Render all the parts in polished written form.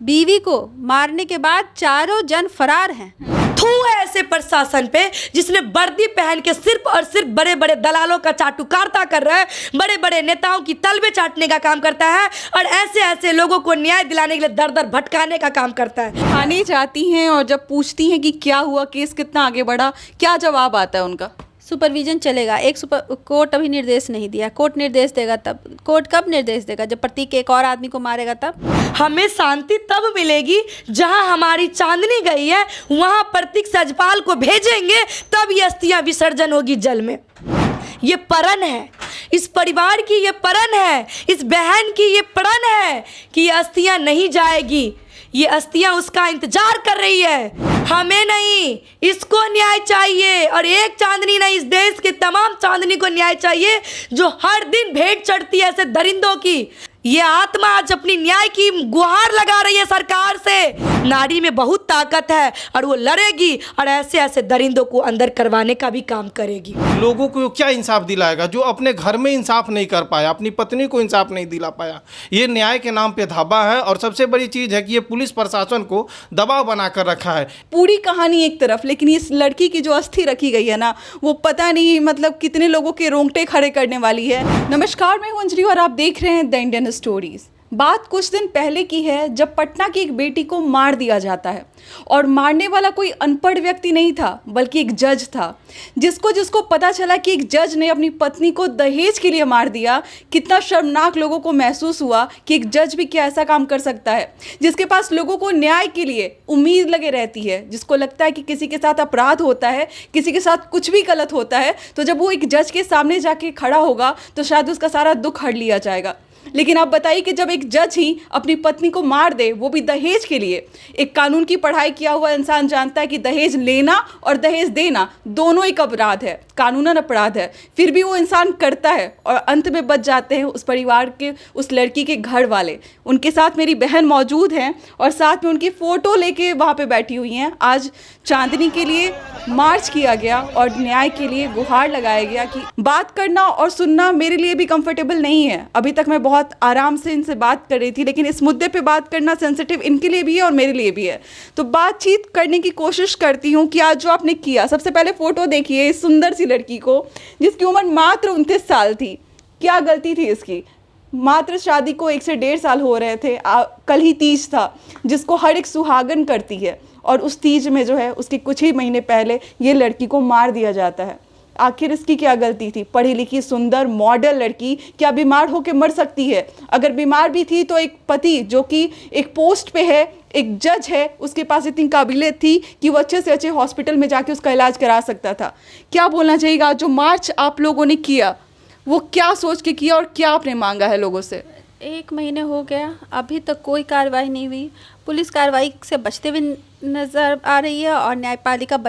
बीवी को मारने के बाद चारों जन फरार हैं। थू है ऐसे प्रशासन पे जिसने वर्दी पहन के सिर्फ और सिर्फ बड़े बड़े दलालों का चाटुकारिता कर रहा है, बड़े बड़े नेताओं की तलबे चाटने का काम करता है और ऐसे ऐसे लोगों को न्याय दिलाने के लिए दर दर भटकाने का काम करता है। थाने जाती हैं और जब पूछती हैं कि क्या हुआ, केस कितना आगे बढ़ा, क्या जवाब आता है उनका? सुपरविजन चलेगा। कोर्ट अभी निर्देश नहीं दिया, कोर्ट निर्देश देगा तब। कोर्ट कब निर्देश देगा? जब प्रतीक एक और आदमी को मारेगा तब। हमें शांति तब मिलेगी जहां हमारी चांदनी गई है वहां प्रतीक सजपाल को भेजेंगे, तब ये अस्थियां विसर्जन होगी जल में। ये प्रण है, इस परिवार की ये प्रण है, इस बहन की ये प्रण है कि ये अस्थियां नहीं जाएगी। ये अस्थियां उसका इंतजार कर रही है। हमें नहीं, इसको न्याय चाहिए। और एक चांदनी नहीं, इस देश के तमाम चांदनी को न्याय चाहिए जो हर दिन भेंट चढ़ती है ऐसे दरिंदों की। ये आत्मा आज अपनी न्याय की गुहार लगा रही है सरकार से। नारी में बहुत ताकत है और वो लड़ेगी और ऐसे ऐसे दरिंदों को अंदर करवाने का भी काम करेगी। लोगों को क्या इंसाफ दिलाएगा जो अपने घर में इंसाफ नहीं कर पाया, अपनी पत्नी को इंसाफ नहीं दिला पाया। ये न्याय के नाम पे धावा है और सबसे बड़ी चीज़ है कि ये पुलिस प्रशासन को दबाव बनाकर रखा है। पूरी कहानी एक तरफ, लेकिन इस लड़की की जो अस्थि रखी गई है ना, वो पता नहीं मतलब कितने लोगों के रोंगटे खड़े करने वाली है। नमस्कार, मैं हूं अंजलि और आप देख रहे हैं द इंडियन स्टोरीज। बात कुछ दिन पहले की है जब पटना की एक बेटी को मार दिया जाता है और मारने वाला कोई अनपढ़ व्यक्ति नहीं था बल्कि एक जज था। जिसको पता चला कि एक जज ने अपनी पत्नी को दहेज के लिए मार दिया, कितना शर्मनाक लोगों को महसूस हुआ कि एक जज भी क्या ऐसा काम कर सकता है। जिसके पास लोगों को न्याय के लिए उम्मीद लगे रहती है, जिसको लगता है कि किसी के साथ अपराध होता है, किसी के साथ कुछ भी गलत होता है, तो जब वो एक जज के सामने जाके खड़ा होगा तो शायद उसका सारा दुख हट लिया जाएगा। लेकिन आप बताइए कि जब एक जज ही अपनी पत्नी को मार दे, वो भी दहेज के लिए। एक कानून की पढ़ाई किया हुआ इंसान जानता है कि दहेज लेना और दहेज देना दोनों एक अपराध है, कानूनन अपराध है। फिर भी वो इंसान करता है और अंत में बच जाते हैं उस परिवार के, उस लड़की के घर वाले। उनके साथ मेरी बहन मौजूद हैं और साथ में उनकी फ़ोटो लेके वहाँ पे बैठी हुई हैं। आज चांदनी के लिए मार्च किया गया और न्याय के लिए गुहार लगाया गया कि बात करना और सुनना मेरे लिए भी कंफर्टेबल नहीं है। अभी तक मैं बहुत आराम से इनसे बात कर रही थी, लेकिन इस मुद्दे पे बात करना सेंसिटिव इनके लिए भी है और मेरे लिए भी है। तो बातचीत करने की कोशिश करती हूँ कि आज जो आपने किया। सबसे पहले फ़ोटो देखिए इस सुंदर सी लड़की को जिसकी उम्र मात्र 29 साल थी। क्या गलती थी इसकी? मात्र शादी को 1 से 1.5 साल हो रहे थे। कल ही तीज था जिसको हर एक सुहागन करती है और उस तीज में जो है उसके कुछ ही महीने पहले ये लड़की को मार दिया जाता है। आखिर इसकी क्या गलती थी? पढ़ी लिखी सुंदर मॉडल लड़की क्या बीमार होकर मर सकती है? अगर बीमार भी थी तो एक पति जो कि एक पोस्ट पे है, एक जज है, उसके पास इतनी काबिलियत थी कि वो अच्छे से अच्छे हॉस्पिटल में जाके उसका इलाज करा सकता था। क्या बोलना चाहिएगा? जो मार्च आप लोगों ने किया वो क्या सोच के किया और क्या आपने मांगा है लोगों से? 1 महीने हो गया, अभी तक कोई कार्रवाई नहीं हुई। पुलिस कार्रवाई से बचते हुए नजर आ रही है और न्यायपालिका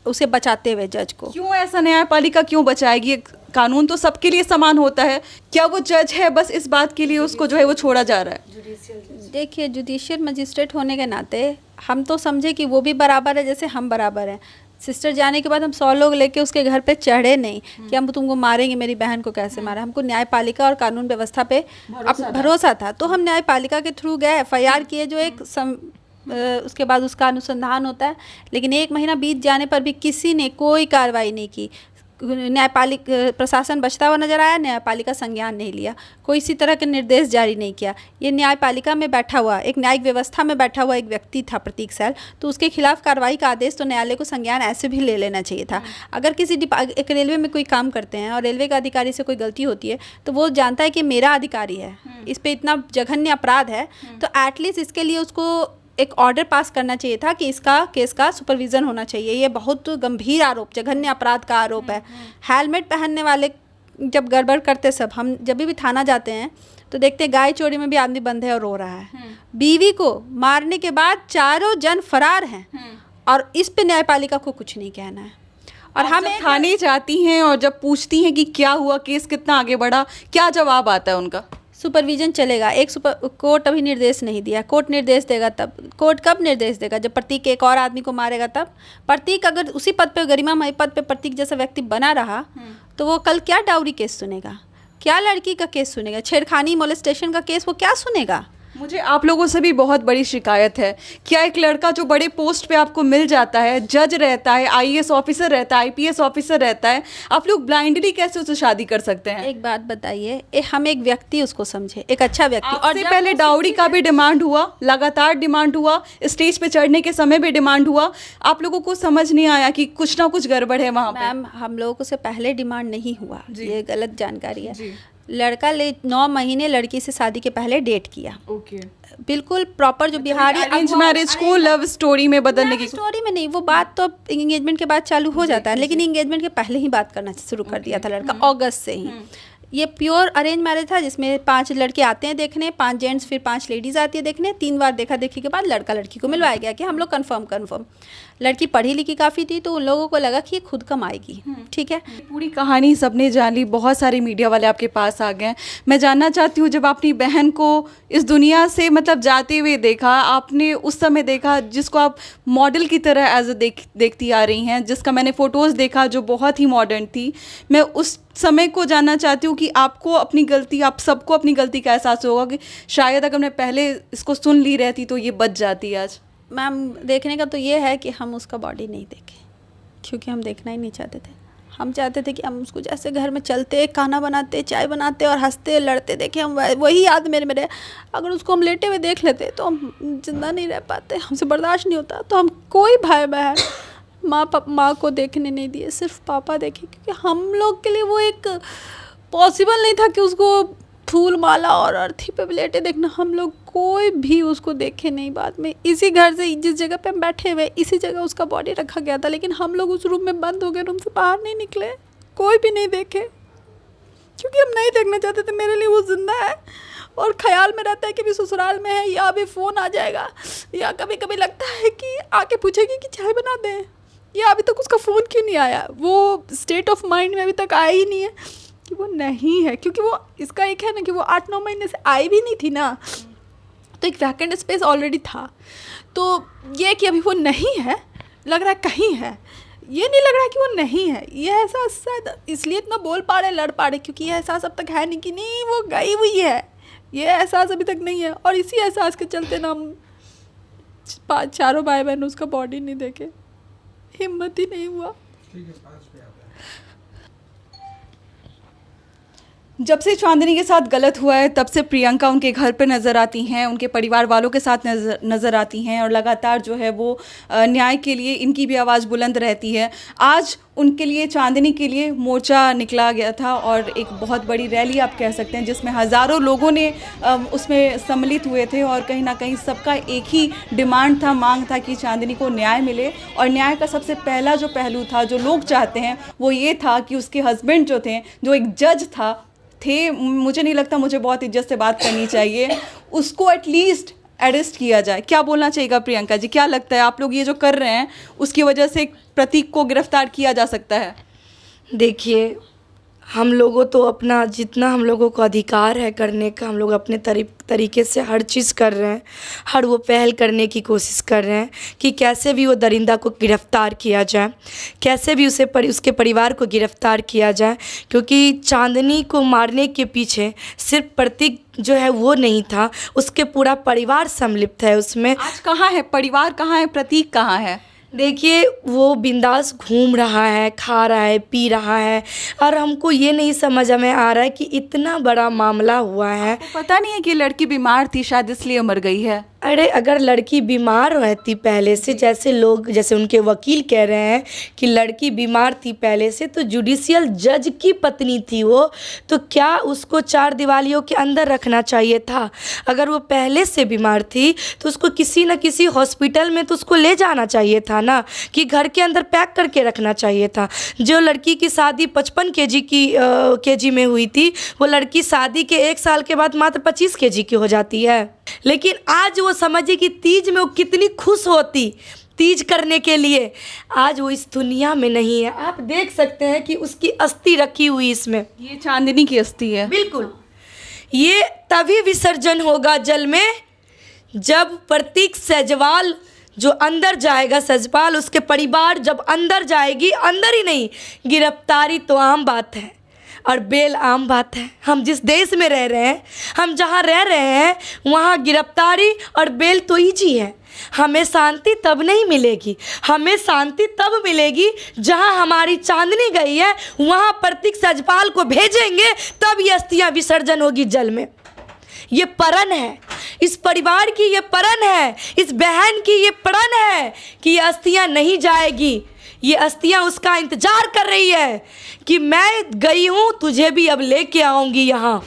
उसे बचाते हुए जज को। क्यों ऐसा न्यायपालिका क्यों बचाएगी? कानून तो सबके लिए समान होता है। क्या वो जज है बस इस बात के लिए उसको जो है वो छोड़ा जा रहा है? देखिए, जुडिशियल मजिस्ट्रेट होने के नाते हम तो समझे कि वो भी बराबर है जैसे हम बराबर हैं। सिस्टर जाने के बाद हम 100 लोग लेके उसके घर पे चढ़े नहीं कि हम तुमको मारेंगे, मेरी बहन को कैसे मारा। हमको न्यायपालिका और कानून व्यवस्था पे भरोसा था, तो हम न्यायपालिका के थ्रू गए, FIR किए, जो एक उसके बाद उसका अनुसंधान होता है। लेकिन 1 महीना बीत जाने पर भी किसी ने कोई कार्रवाई नहीं की। न्यायपालिका प्रशासन बचता हुआ नजर आया, न्यायपालिका संज्ञान नहीं लिया, कोई इसी तरह के निर्देश जारी नहीं किया। ये न्यायपालिका में बैठा हुआ, एक न्यायिक व्यवस्था में बैठा हुआ एक व्यक्ति था प्रतीक सैल, तो उसके खिलाफ कार्रवाई का आदेश तो न्यायालय को संज्ञान ऐसे भी ले लेना चाहिए था। अगर किसी एक रेलवे में कोई काम करते हैं और रेलवे का अधिकारी से कोई गलती होती है तो वो जानता है कि मेरा अधिकारी है, इस पर इतना जघन्य अपराध है, तो एटलीस्ट इसके लिए उसको एक ऑर्डर पास करना चाहिए था कि इसका केस का सुपरविज़न होना चाहिए। ये बहुत गंभीर आरोप, जघन्य अपराध का आरोप है। हेलमेट पहनने वाले जब गड़बड़ करते, सब हम जब भी थाना जाते हैं तो देखते हैं गाय चोरी में भी आदमी बंद है और रो रहा है। बीवी को मारने के बाद चारों जन फरार हैं और इस पे न्यायपालिका को कुछ नहीं कहना है। और हम थाने जाती हैं और जब पूछती हैं कि क्या हुआ, केस कितना आगे बढ़ा, क्या जवाब आता है उनका? सुपरविजन चलेगा। कोर्ट अभी निर्देश नहीं दिया, कोर्ट निर्देश देगा तब। कोर्ट कब निर्देश देगा? जब प्रतीक एक और आदमी को मारेगा तब। प्रतीक अगर उसी पद पे, गरिमामय पद पे प्रतीक जैसा व्यक्ति बना रहा तो वो कल क्या डाउरी केस सुनेगा, क्या लड़की का केस सुनेगा, छेड़खानी मोलेस्टेशन का केस वो क्या सुनेगा? मुझे आप लोगों से भी बहुत बड़ी शिकायत है। क्या एक लड़का जो बड़े पोस्ट पे आपको मिल जाता है, जज रहता है, आईएएस ऑफिसर रहता है, आईपीएस ऑफिसर रहता है, आप लोग ब्लाइंडली कैसे उससे शादी कर सकते हैं? एक बात बताइए, हम एक व्यक्ति उसको समझे, एक अच्छा व्यक्ति। और पहले डाउरी का भी डिमांड हुआ, लगातार डिमांड हुआ, स्टेज पे चढ़ने के समय भी डिमांड हुआ। आप लोगों को समझ नहीं आया कि कुछ ना कुछ गड़बड़ है वहाँ पे? मैम, हम लोगों को से पहले डिमांड नहीं हुआ, ये गलत जानकारी है। लड़का 9 महीने लड़की से शादी के पहले डेट किया। ओके, बिल्कुल प्रॉपर जो बिहारी अरेंज मैरिज को लव स्टोरी में बदलने की स्टोरी में नहीं, वो बात तो एंगेजमेंट के बाद चालू हो जाता है, लेकिन एंगेजमेंट के पहले ही बात करना शुरू कर दिया था लड़का, अगस्त से ही। ये प्योर अरेंज मैरिज था, जिसमें 5 लड़के आते हैं देखने, 5 जेंट्स, फिर 5 लेडीज़ आती है देखने। 3 बार देखा देखी के बाद लड़का लड़की को मिलवाया गया कि हम लोग कन्फर्म। लड़की पढ़ी लिखी काफ़ी थी, तो उन लोगों को लगा कि ये खुद कमाएगी, ठीक है। पूरी कहानी सबने जान ली, बहुत सारे मीडिया वाले आपके पास आ गए। मैं जानना चाहती हूँ, जब अपनी बहन को इस दुनिया से मतलब जाते हुए देखा, आपने उस समय देखा जिसको आप मॉडल की तरह एज ए देखती आ रही हैं, जिसका मैंने फ़ोटोज़ देखा जो बहुत ही मॉडर्न थी, मैं उस समय को जानना चाहती हूँ कि आपको अपनी गलती, आप सबको अपनी गलती का एहसास होगा कि शायद अगर मैं पहले इसको सुन ली रहती तो ये बच जाती आज। मैम, देखने का तो ये है कि हम उसका बॉडी नहीं देखें, क्योंकि हम देखना ही नहीं चाहते थे। हम चाहते थे कि हम उसको जैसे घर में चलते, खाना बनाते, चाय बनाते और हंसते लड़ते देखें, हम वही याद मेरे अगर उसको हम लेटे हुए देख लेते तो हम जिंदा नहीं रह पाते, हमसे बर्दाश्त नहीं होता। तो हम कोई भाई बहन माँ को देखने नहीं दिए, सिर्फ पापा देखे, क्योंकि हम लोग के लिए वो एक पॉसिबल नहीं था कि उसको फूल माला और अर्थी पे लेटे देखना। हम लोग कोई भी उसको देखे नहीं। बाद में इसी घर से, जिस जगह पे हम बैठे हुए, इसी जगह उसका बॉडी रखा गया था, लेकिन हम लोग उस रूम में बंद हो गए, रूम से बाहर नहीं निकले, कोई भी नहीं देखे, क्योंकि हम नहीं देखना चाहते थे। मेरे लिए वो जिंदा है और ख्याल में रहता है कि भी ससुराल में है, या अभी फ़ोन आ जाएगा, या कभी कभी लगता है कि आके पूछेगी कि चाय बना दें, या अभी तक उसका फ़ोन क्यों नहीं आया। वो स्टेट ऑफ माइंड में अभी तक आया ही नहीं है कि वो नहीं है, क्योंकि वो इसका एक है ना कि वो 8-9 महीने से आई भी नहीं थी ना, तो एक वैकेंट स्पेस ऑलरेडी था। तो ये कि अभी वो नहीं है, लग रहा है कहीं है, ये नहीं लग रहा कि वो नहीं है। ये एहसास शायद इसलिए इतना बोल पा रहे, लड़ पा रहे, क्योंकि ये एहसास अब तक है नहीं कि नहीं वो गई हुई है, ये एहसास अभी तक नहीं है। और इसी एहसास के चलते ना हम 4 भाई बहन उसका बॉडी नहीं देखे, हिम्मत ही नहीं हुआ। जब से चांदनी के साथ गलत हुआ है, तब से प्रियंका उनके घर पे नज़र आती हैं, उनके परिवार वालों के साथ नज़र आती हैं, और लगातार जो है वो न्याय के लिए इनकी भी आवाज़ बुलंद रहती है। आज उनके लिए, चांदनी के लिए मोर्चा निकला गया था, और एक बहुत बड़ी रैली आप कह सकते हैं, जिसमें हज़ारों लोगों ने उसमें सम्मिलित हुए थे, और कहीं ना कहीं सबका एक ही डिमांड था, मांग था कि चांदनी को न्याय मिले। और न्याय का सबसे पहला जो पहलू था, जो लोग चाहते हैं, वो ये था कि उसके हस्बैंड जो थे, जो एक जज मुझे नहीं लगता, मुझे बहुत इज्जत से बात करनी चाहिए, उसको एटलीस्ट अरेस्ट किया जाए। क्या बोलना चाहिएगा प्रियंका जी, क्या लगता है आप लोग ये जो कर रहे हैं उसकी वजह से प्रतीक को गिरफ्तार किया जा सकता है? देखिए, हम लोगों तो अपना जितना हम लोगों को अधिकार है करने का, हम लोग अपने तरीके से हर चीज़ कर रहे हैं, हर वो पहल करने की कोशिश कर रहे हैं कि कैसे भी वो दरिंदा को गिरफ़्तार किया जाए, कैसे भी उसके परिवार को गिरफ़्तार किया जाए, क्योंकि चांदनी को मारने के पीछे सिर्फ प्रतीक जो है वो नहीं था, उसके पूरा परिवार सम्मिलित है उसमें। आज कहाँ है परिवार, कहाँ है प्रतीक, कहाँ है? देखिए, वो बिंदास घूम रहा है, खा रहा है, पी रहा है, और हमको ये नहीं समझ में आ रहा है कि इतना बड़ा मामला हुआ है। पता नहीं है कि लड़की बीमार थी, शायद इसलिए मर गई है। अरे, अगर लड़की बीमार रहती पहले से, जैसे उनके वकील कह रहे हैं कि लड़की बीमार थी पहले से, तो जुडिशियल जज की पत्नी थी वो, तो क्या उसको 4 दीवारियों के अंदर रखना चाहिए था? अगर वो पहले से बीमार थी तो उसको किसी न किसी हॉस्पिटल में तो उसको ले जाना चाहिए था ना, कि घर के अंदर पैक करके रखना चाहिए था। जो लड़की की शादी 55 केजी में हुई थी, वो लड़की शादी के 1 साल के बाद मात्र 25 केजी की हो जाती है। लेकिन आज वो समझिए कि तीज में वो कितनी खुश होती, तीज करने के लिए। आज वो इस दुनिया में नहीं है। आप देख सकते हैं कि उसकी अस्थि रखी हुई इसमें, ये चांदनी की अस्थि है। बिल्कुल। ये तभी विसर्जन होगा जल में जब प्रतीक सजपाल जो अंदर जाएगा, सजपाल उसके परिवार जब अंदर जाएगी, अंदर ही नहीं, गिरफ्तारी तो आम बात है। और बेल आम बात है। हम जिस देश में रह रहे हैं, हम जहाँ रह रहे हैं, वहाँ गिरफ्तारी और बेल तो ईजी है। हमें शांति तब नहीं मिलेगी, हमें शांति तब मिलेगी जहां हमारी चांदनी गई है वहां प्रतीक सजपाल को भेजेंगे, तब ये अस्थियां विसर्जन होगी जल में। ये प्रण है, इस परिवार की ये प्रण है, इस बहन की ये प्रण है कि ये अस्थियां नहीं जाएगी। ये अस्थियां उसका इंतजार कर रही है कि मैं गई हूँ, तुझे भी अब लेके आऊँगी यहाँ।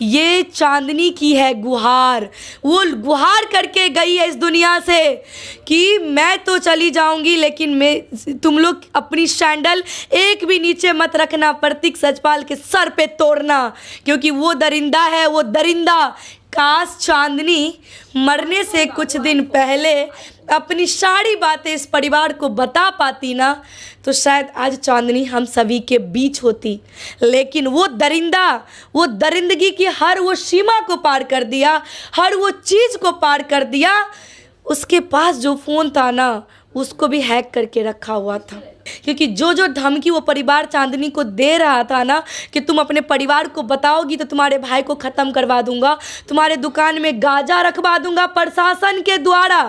ये चांदनी की है गुहार, वो गुहार करके गई है इस दुनिया से कि मैं तो चली जाऊंगी, लेकिन तुम लोग अपनी सैंडल एक भी नीचे मत रखना, प्रतीक सजपाल के सर पे तोड़ना, क्योंकि वो दरिंदा है, वो दरिंदा। काश चांदनी मरने से कुछ दिन पहले अपनी सारी बातें इस परिवार को बता पाती ना, तो शायद आज चांदनी हम सभी के बीच होती। लेकिन वो दरिंदा, वो दरिंदगी की हर वो सीमा को पार कर दिया, हर वो चीज़ को पार कर दिया। उसके पास जो फ़ोन था ना, उसको भी हैक करके रखा हुआ था, क्योंकि जो धमकी वो परिवार चांदनी को दे रहा था ना कि तुम अपने परिवार को बताओगी तो तुम्हारे भाई को ख़त्म करवा दूंगा, तुम्हारे दुकान में गांजा रखवा दूंगा प्रशासन के द्वारा।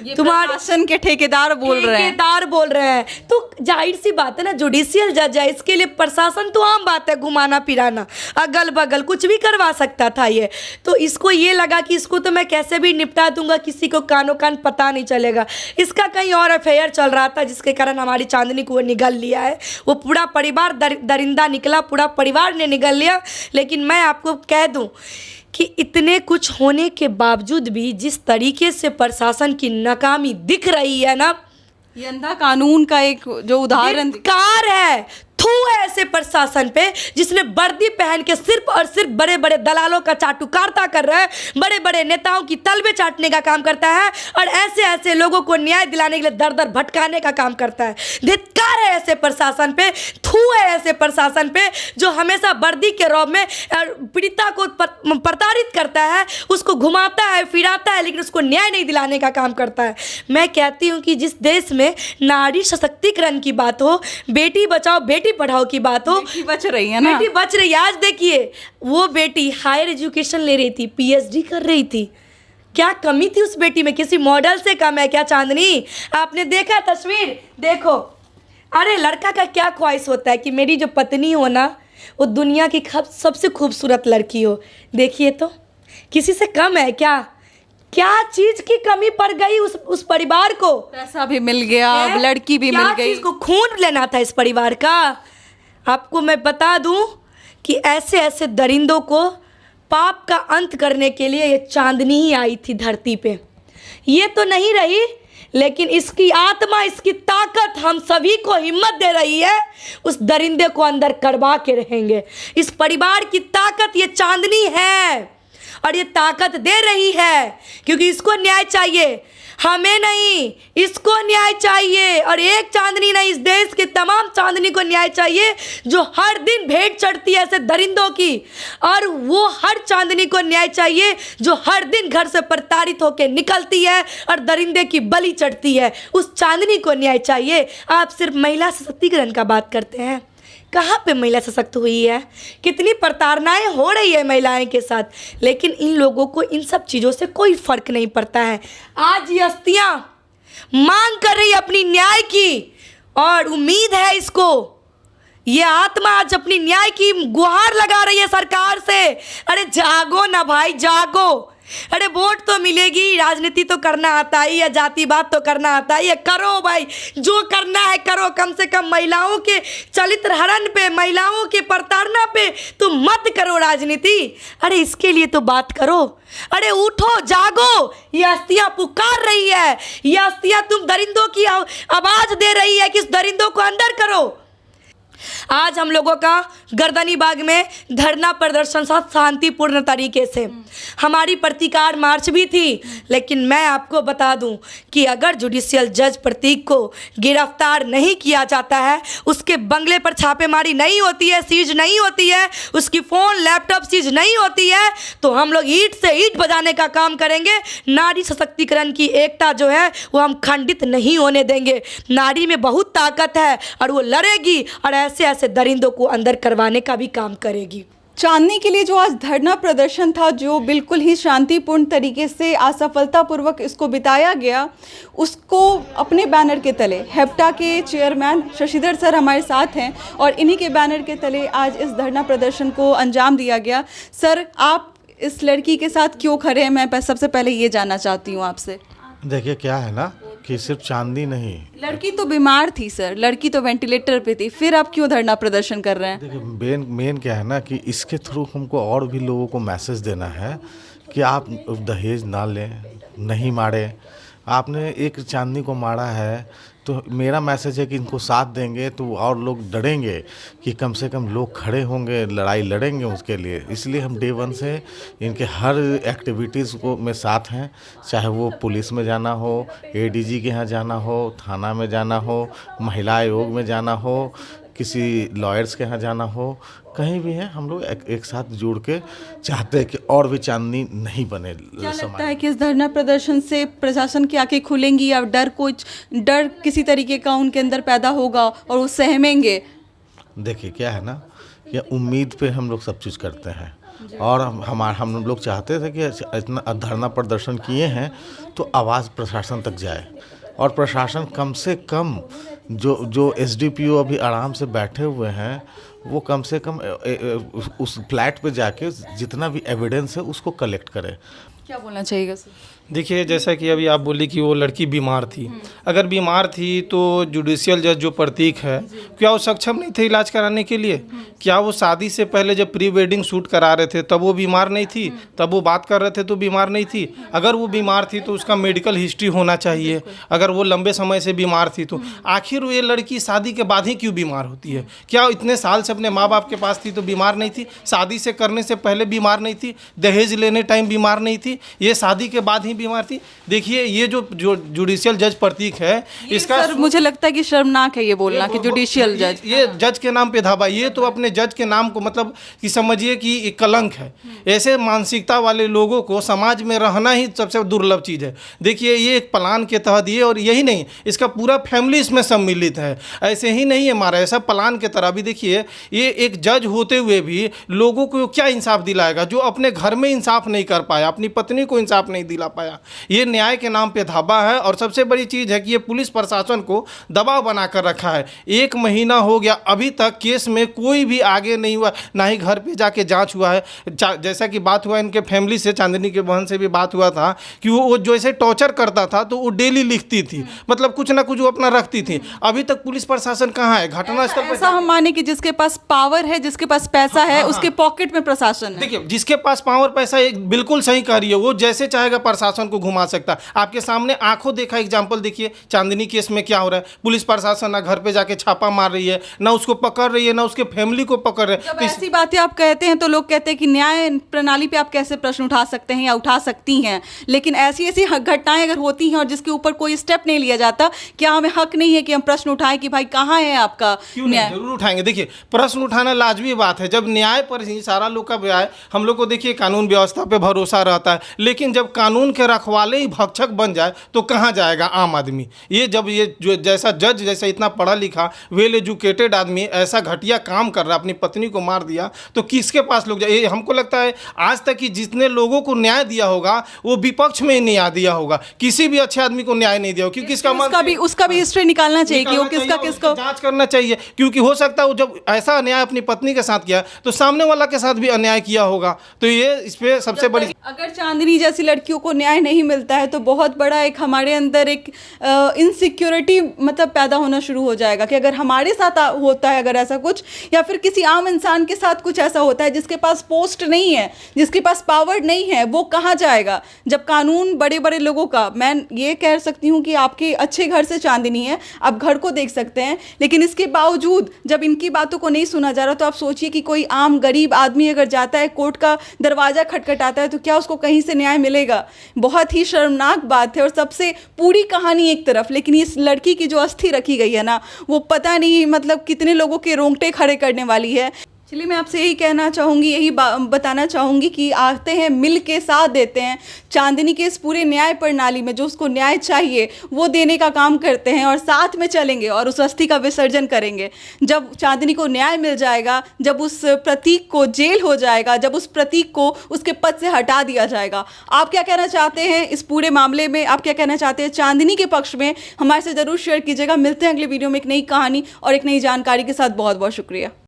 तुम्हारे प्रशासन के ठेकेदार बोल रहे हैं। तो जाहिर सी बात है ना, जुडिशियल जज है, इसके लिए प्रशासन तो आम बात है, घुमाना फिराना, अगल बगल कुछ भी करवा सकता था ये। तो इसको ये लगा कि इसको तो मैं कैसे भी निपटा दूंगा, किसी को कानो कान पता नहीं चलेगा। इसका कहीं और अफेयर चल रहा था, जिसके कारण हमारी चांदनी को वो निगल लिया है। वो पूरा परिवार दरिंदा निकला, पूरा परिवार ने निगल लिया। लेकिन मैं आपको कह दूं कि इतने कुछ होने के बावजूद भी जिस तरीके से प्रशासन की नाकामी दिख रही है ना, ये अंधा कानून का एक जो उदाहरण कार है, थू है ऐसे प्रशासन पे जिसने वर्दी पहन के सिर्फ और सिर्फ बड़े बड़े दलालों का चाटुकारिता कर रहा है, बड़े बड़े नेताओं की तलबे चाटने का काम करता है और ऐसे ऐसे लोगों को न्याय दिलाने के लिए दर दर भटकाने का काम करता है। धिक्कार है ऐसे प्रशासन पे, थू है ऐसे प्रशासन पे जो हमेशा वर्दी के रौब में पीड़िता को प्रताड़ित करता है, उसको घुमाता है फिराता है, लेकिन उसको न्याय नहीं दिलाने का काम करता है। मैं कहती हूँ कि जिस देश में नारी सशक्तिकरण की बात हो, बेटी बचाओ बेटी पढ़ाओ की बात हो, बेटी बच रही है ना, बेटी बच रही है। आज देखिए वो बेटी हायर एजुकेशन ले रही थी, पीएचडी कर रही थी। क्या कमी थी उस बेटी में? किसी मॉडल से कम है क्या चांदनी? आपने देखा तस्वीर? देखो, अरे लड़का का क्या ख्वाहिश होता है कि मेरी जो पत्नी हो ना, वो दुनिया की सबसे खूबसूरत लड़की हो। देखिए तो किसी से कम है क्या? क्या चीज की कमी पड़ गई उस परिवार को? पैसा भी मिल गया, अब लड़की भी मिल गई। को खून लेना था इस परिवार का। आपको मैं बता दूं कि ऐसे ऐसे दरिंदों को पाप का अंत करने के लिए ये चांदनी ही आई थी धरती पे। ये तो नहीं रही, लेकिन इसकी आत्मा, इसकी ताकत हम सभी को हिम्मत दे रही है, उस दरिंदे को अंदर करवा के रहेंगे। इस परिवार की ताकत ये चांदनी है और ये ताकत दे रही है, क्योंकि इसको न्याय चाहिए, हमें नहीं, इसको न्याय चाहिए। और एक चांदनी नहीं, इस देश के तमाम चांदनी को न्याय चाहिए जो हर दिन भेंट चढ़ती है ऐसे दरिंदों की, और वो हर चांदनी को न्याय चाहिए जो हर दिन घर से प्रताड़ित होकर निकलती है और दरिंदे की बलि चढ़ती है। उस चांदनी को न्याय चाहिए। आप सिर्फ महिला सशक्तिकरण का बात करते हैं, कहाँ पे महिला सशक्त हुई है? कितनी प्रताड़नाएं हो रही है महिलाएं के साथ, लेकिन इन लोगों को इन सब चीज़ों से कोई फर्क नहीं पड़ता है। आज ये अस्थियां मांग कर रही है अपनी न्याय की, और उम्मीद है इसको, ये आत्मा आज अपनी न्याय की गुहार लगा रही है सरकार से। अरे जागो ना भाई, जागो। अरे वोट तो मिलेगी, राजनीति तो करना आता ही है, जातिवाद तो करना आता ही है, करो भाई, जो करना है करो। कम से कम महिलाओं के चरित्र हरण पे, महिलाओं के प्रताड़ना पे तुम मत करो राजनीति। अरे इसके लिए तो बात करो। अरे उठो, जागो। ये अस्थियां पुकार रही है, ये अस्थियां तुम दरिंदों की आवाज दे रही है कि इस दरिंदों को अंदर करो। आज हम लोगों का गर्दनी बाग में धरना प्रदर्शन था शांतिपूर्ण तरीके से। हमारी प्रतिकार मार्च भी थी, लेकिन मैं आपको बता दूं कि अगर जुडिशियल जज प्रतीक को गिरफ्तार नहीं किया जाता है, उसके बंगले पर छापेमारी नहीं होती है, सीज नहीं होती है, उसकी फ़ोन लैपटॉप सीज नहीं होती है, तो हम लोग ईंट से ईंट बजाने का काम करेंगे। नारी सशक्तिकरण की एकता जो है वो हम खंडित नहीं होने देंगे। नारी में बहुत ताकत है और वो लड़ेगी, और ऐसे ऐसे दरिंदों को अंदर करवाने का भी काम करेगी। चांदनी के लिए जो आज धरना प्रदर्शन था, जो बिल्कुल ही शांतिपूर्ण तरीके से असफलतापूर्वक इसको बिताया गया, उसको अपने बैनर के तले हेप्टा के चेयरमैन शशिधर सर हमारे साथ हैं और इन्हीं के बैनर के तले आज इस धरना प्रदर्शन को अंजाम दिया गया। सर, आप इस लड़की के साथ क्यों खड़े हैं, मैं सबसे पहले ये जानना चाहती हूँ आपसे। देखिए क्या है ना कि सिर्फ चांदी नहीं, लड़की तो बीमार थी सर, लड़की तो वेंटिलेटर पे थी, फिर आप क्यों धरना प्रदर्शन कर रहे हैं? देखिए मेन क्या है ना कि इसके थ्रू हमको और भी लोगों को मैसेज देना है कि आप दहेज ना लें, नहीं मारें। आपने एक चांदनी को मारा है तो मेरा मैसेज है कि इनको साथ देंगे तो और लोग डरेंगे कि कम से कम लोग खड़े होंगे, लड़ाई लड़ेंगे उसके लिए। इसलिए हम डे वन से इनके हर एक्टिविटीज़ को में साथ हैं, चाहे वो पुलिस में जाना हो, एडीजी के यहाँ जाना हो, थाना में जाना हो, महिला आयोग में जाना हो, किसी लॉयर्स के यहाँ जाना हो, कहीं भी है हम लोग एक साथ जुड़ के चाहते हैं कि और भी चांदनी नहीं बने। क्या लगता है कि इस धरना प्रदर्शन से प्रशासन की आंखें खुलेंगी या डर किसी तरीके का उनके अंदर पैदा होगा और वो सहमेंगे? देखिए क्या है ना, ये उम्मीद पे हम लोग सब चीज़ करते हैं और हम लोग चाहते थे कि इतना धरना प्रदर्शन किए हैं तो आवाज़ प्रशासन तक जाए और प्रशासन कम से कम जो एसडीपीओ अभी आराम से बैठे हुए हैं वो कम से कम उस फ्लैट पे जाके जितना भी एविडेंस है उसको कलेक्ट करे। क्या बोलना चाहिएगा सर? देखिए, जैसा कि अभी आप बोली कि वो लड़की बीमार थी, अगर बीमार थी तो जुडिशियल जज जो प्रतीक है, क्या वो सक्षम नहीं थे इलाज कराने के लिए? क्या वो शादी से पहले जब प्री वेडिंग शूट करा रहे थे तब वो बीमार नहीं थी? तब वो बात कर रहे थे तो बीमार नहीं थी? अगर वो बीमार थी तो उसका मेडिकल हिस्ट्री होना चाहिए। अगर वो लंबे समय से बीमार थी तो आखिर ये लड़की शादी के बाद ही क्यों बीमार होती है? क्या इतने साल से अपने माँ बाप के पास थी तो बीमार नहीं थी? शादी से करने से पहले बीमार नहीं थी? दहेज लेने टाइम बीमार नहीं थी? ये शादी के बाद ही बीमार थी? देखिए, ये जो जुडिशियल जज प्रतीक है, इसका सर मुझे लगता है कि शर्मनाक है ये बोलना कि जुडिशियल जज, ये जज के नाम पे धावा, ये तो अपने जज के नाम को मतलब कि समझिए कि एक कलंक है। ऐसे मानसिकता वाले लोगों को समाज में रहना ही सबसे दुर्लभ चीज़ है। देखिए, ये एक प्लान के तहत, ये और यही नहीं, इसका पूरा फैमिली इसमें सम्मिलित है। ऐसे ही नहीं है मारा, ऐसा प्लान के तरह भी। देखिए, ये एक जज होते हुए भी लोगों को क्या इंसाफ दिलाएगा जो अपने घर में इंसाफ नहीं कर पाया, अपनी पत्नी को इंसाफ नहीं दिला पाया। ये न्याय के नाम पे धावा है और सबसे बड़ी चीज़ है कि ये पुलिस प्रशासन को दबाव बनाकर रखा है। 1 महीना हो गया, अभी तक केस में कोई भी आगे नहीं हुआ, ना ही घर पे जाके जांच हुआ है। जैसा कि बात हुआ इनके फैमिली से, चांदनी के बहन से भी बात हुआ था कि वो जैसे टॉर्चर करता था तो वो डेली लिखती थी, मतलब कुछ ना कुछ वो अपना रखती थी। अभी तक पुलिस प्रशासन कहाँ है? घटनास्थल पर ऐसा हम माने कि जिसके पास पावर है, जिसके पास पैसा है, उसके पॉकेट में प्रशासन है। देखिए, जिसके पास पावर पैसा है, बिल्कुल सही कह रही है, वो जैसे चाहेगा प्रशासन को घुमा सकता। आपके सामने आंखों देखा एग्जाम्पल देखिए, चांदनी केस में क्या हो रहा है। पुलिस प्रशासन ना घर पे जाके छापा मार रही है, ना उसको पकड़ रही है, ना उसके फैमिली को पकड़ रही है। जब ऐसी बातें आप कहते हैं तो लोग कहते हैं कि न्याय प्रणाली पे आप कैसे प्रश्न उठा सकते हैं या उठा सकती हैं, लेकिन ऐसी ऐसी घटनाएं अगर होती हैं और जिसके ऊपर कोई स्टेप नहीं लिया जाता, क्या हमें हक नहीं है कि हम प्रश्न उठाएं कि भाई कहाँ है आपका न्याय? जरूर उठाएंगे। देखिए, प्रश्न उठाना लाजमी बात है। जब न्याय पर ही सारा लोग का न्याय, हम लोग को देखिए कानून व्यवस्था पे भरोसा रहता है, लेकिन जब कानून के रखवाले ही भक्षक बन जाए तो कहाँ जाएगा आम आदमी? ये जब ये जो जैसा जज, जैसा इतना पढ़ा लिखा वेल एजुकेटेड आदमी ऐसा घटिया काम कर रहा, अपनी पत्नी को मार दिया, तो किसके पास लोग जाए? हमको लगता है आज तक कि जितने लोगों को न्याय दिया होगा वो विपक्ष में ही न्याय दिया होगा, किसी भी अच्छे आदमी को न्याय नहीं दिया होगा, क्योंकि उसका भी हिस्ट्री निकालना चाहिए कि वो किसको जांच करना चाहिए, क्योंकि हो सकता है वो जब ऐसा अन्याय अपनी पत्नी के साथ किया तो सामने वाला के साथ भी अन्याय किया होगा। तो ये इस पे सबसे बड़ी, अगर चांदनी जैसी लड़कियों को न्याय नहीं मिलता है तो बहुत बड़ा एक हमारे अंदर एक इनसिक्योरिटी मतलब पैदा होना शुरू हो जाएगा कि अगर हमारे साथ होता है अगर ऐसा कुछ, या फिर किसी आम इंसान के साथ कुछ ऐसा होता है जिसके पास पोस्ट नहीं है, जिसके पास पावर नहीं है, वो कहाँ जाएगा? जब कानून बड़े बड़े लोगों का, मैं ये कह सकती हूँ कि आपके अच्छे घर से चांदनी है, आप घर को देख सकते हैं, लेकिन इसके बावजूद जब इनकी बातों को नहीं सुना जा रहा तो आप सोचिए कि कोई आम गरीब आदमी अगर जाता है, कोर्ट का दरवाज़ा खटखटाता है, तो क्या उसको कहीं से न्याय मिलेगा? बहुत ही शर्मनाक बात है। और सबसे पूरी कहानी एक तरफ, लेकिन इस लड़की की जो अस्थि रखी गई है ना, वो पता नहीं मतलब कितने लोगों के रोंगटे खड़े करने वाली है। चलिए, मैं आपसे यही कहना चाहूँगी, यही बताना चाहूँगी कि आते हैं, मिल के साथ देते हैं, चांदनी के इस पूरे न्याय प्रणाली में जो उसको न्याय चाहिए वो देने का काम करते हैं और साथ में चलेंगे और उस अस्थि का विसर्जन करेंगे। जब चांदनी को न्याय मिल जाएगा, जब उस प्रतीक को जेल हो जाएगा, जब उस प्रतीक को उसके पद से हटा दिया जाएगा। आप क्या कहना चाहते हैं इस पूरे मामले में? आप क्या कहना चाहते हैं चांदनी के पक्ष में? हमारे से ज़रूर शेयर कीजिएगा। मिलते हैं अगले वीडियो में एक नई कहानी और एक नई जानकारी के साथ। बहुत बहुत शुक्रिया।